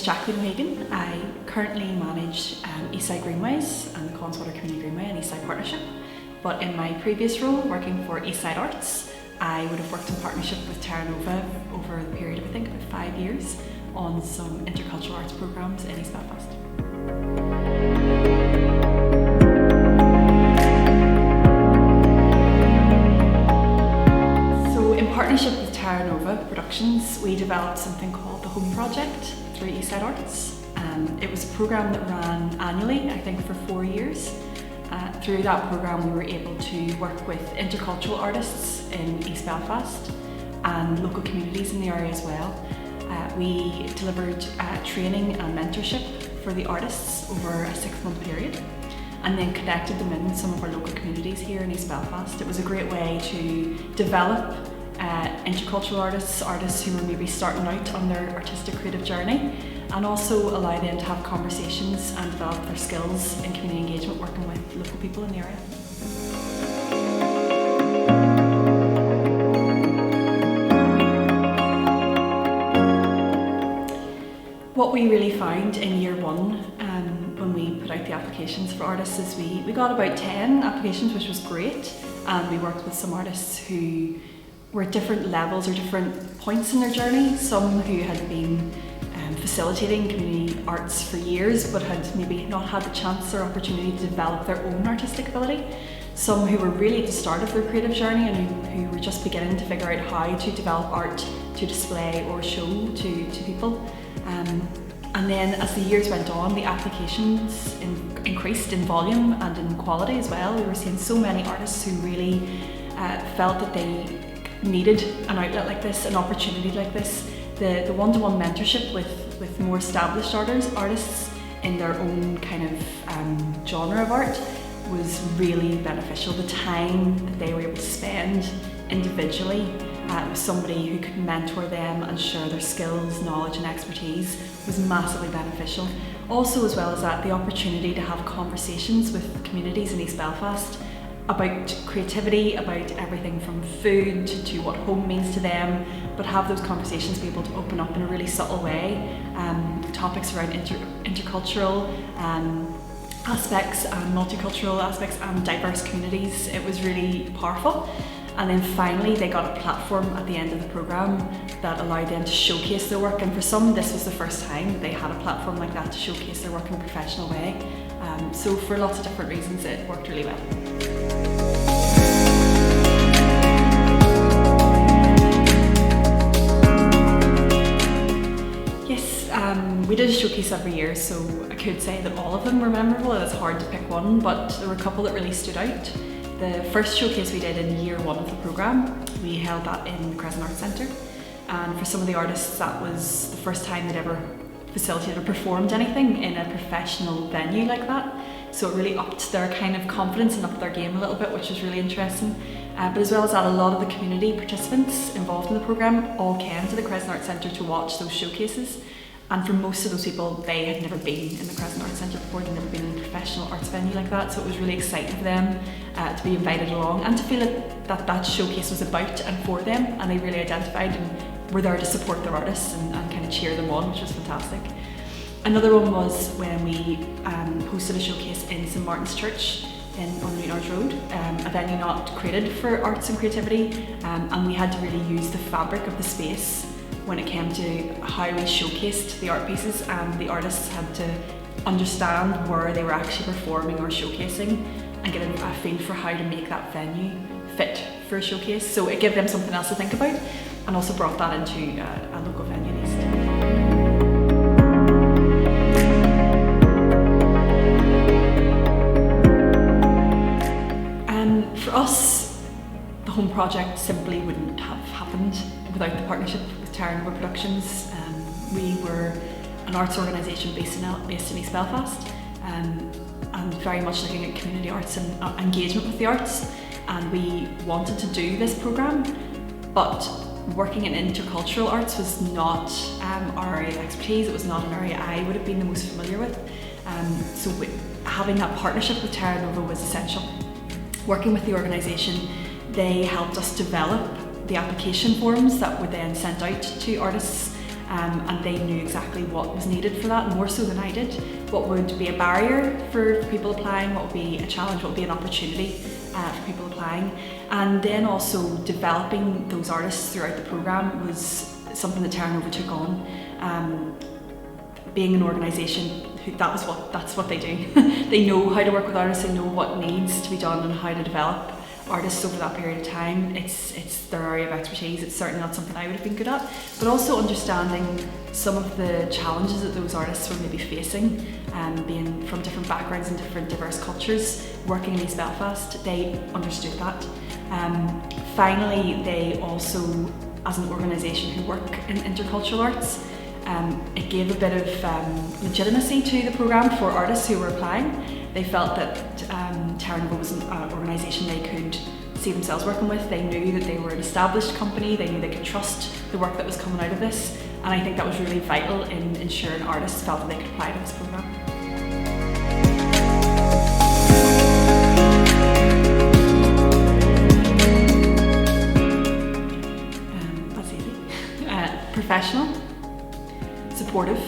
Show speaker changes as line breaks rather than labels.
Jacqueline O'Hagan. I currently manage Eastside Greenways and the Water Community Greenway and Eastside Partnership. But in my previous role, working for EastSide Arts, I would have worked in partnership with Terra Nova over the period of, I think, about 5 years on some intercultural arts programmes in East Belfast. So in partnership with Terra Nova Productions, we developed something called the Home Project through Eastside Arts. It was a programme that ran annually, I think for 4 years. Through that programme we were able to work with intercultural artists in East Belfast and local communities in the area as well. We delivered training and mentorship for the artists over a 6-month period and then connected them in with some of our local communities here in East Belfast. It was a great way to develop intercultural artists who were maybe starting out on their artistic creative journey, and also allow them to have conversations and develop their skills in community engagement working with local people in the area. What we really found in year one when we put out the applications for artists is we got about 10 applications, which was great, and we worked with some artists who were at different levels or different points in their journey. Some who had been facilitating community arts for years but had maybe not had the chance or opportunity to develop their own artistic ability. Some who were really at the start of their creative journey and who were just beginning to figure out how to develop art to display or show to people. And then as the years went on, the applications increased in volume and in quality as well. We were seeing so many artists who really felt that they needed an outlet like this, an opportunity like this. The one-to-one mentorship with more established artists in their own kind of genre of art was really beneficial. The time that they were able to spend individually with somebody who could mentor them and share their skills, knowledge and expertise was massively beneficial. Also, as well as that, the opportunity to have conversations with communities in East Belfast about creativity, about everything from food to what home means to them, but have those conversations be able to open up in a really subtle way. Topics around intercultural aspects and multicultural aspects and diverse communities. It was really powerful. And then finally they got a platform at the end of the programme that allowed them to showcase their work, and for some this was the first time that they had a platform like that to showcase their work in a professional way. So for lots of different reasons it worked really well. We did a showcase every year, so I could say that all of them were memorable. It's hard to pick one, but there were a couple that really stood out. The first showcase we did in year one of the programme, we held that in the Crescent Arts Centre, and for some of the artists that was the first time they'd ever facilitated or performed anything in a professional venue like that. So it really upped their kind of confidence and upped their game a little bit, which was really interesting. But as well as that, a lot of the community participants involved in the programme all came to the Crescent Arts Centre to watch those showcases. And for most of those people, they had never been in the Crescent Arts Centre before, they'd never been in a professional arts venue like that, so it was really exciting for them to be invited along and to feel that showcase was about and for them, and they really identified and were there to support their artists and kind of cheer them on, which was fantastic. Another one was when we hosted a showcase in St Martin's Church on Newtonards Road, a venue not created for arts and creativity, and we had to really use the fabric of the space when it came to how we showcased the art pieces, and the artists had to understand where they were actually performing or showcasing and get a feel for how to make that venue fit for a showcase. So it gave them something else to think about and also brought that into a local venue in East. For us, the Home Project simply wouldn't have happened without the partnership with Terra Nova Productions. We were an arts organisation based in East Belfast, and very much looking at community arts and engagement with the arts, and we wanted to do this programme, but working in intercultural arts was not our area of expertise. It was not an area I would have been the most familiar with, so having that partnership with Terra Nova was essential. Working with the organisation, they helped us develop the application forms that were then sent out to artists and they knew exactly what was needed for that, more so than I did. What would be a barrier for people applying, what would be a challenge, what would be an opportunity for people applying. And then also developing those artists throughout the programme was something that Terra Nova took on. Being an organisation, that's what they do. They know how to work with artists, they know what needs to be done and how to develop artists over that period of time. It's their area of expertise. It's certainly not something I would have been good at, but also understanding some of the challenges that those artists were maybe facing, being from different backgrounds and different diverse cultures, working in East Belfast, they understood that. Finally, they also, as an organisation who work in intercultural arts, it gave a bit of legitimacy to the programme for artists who were applying. They felt that Terra Nova was an organisation they could see themselves working with. They knew that they were an established company, they knew they could trust the work that was coming out of this, and I think that was really vital in ensuring artists felt that they could apply to this programme. That's easy. Professional, supportive,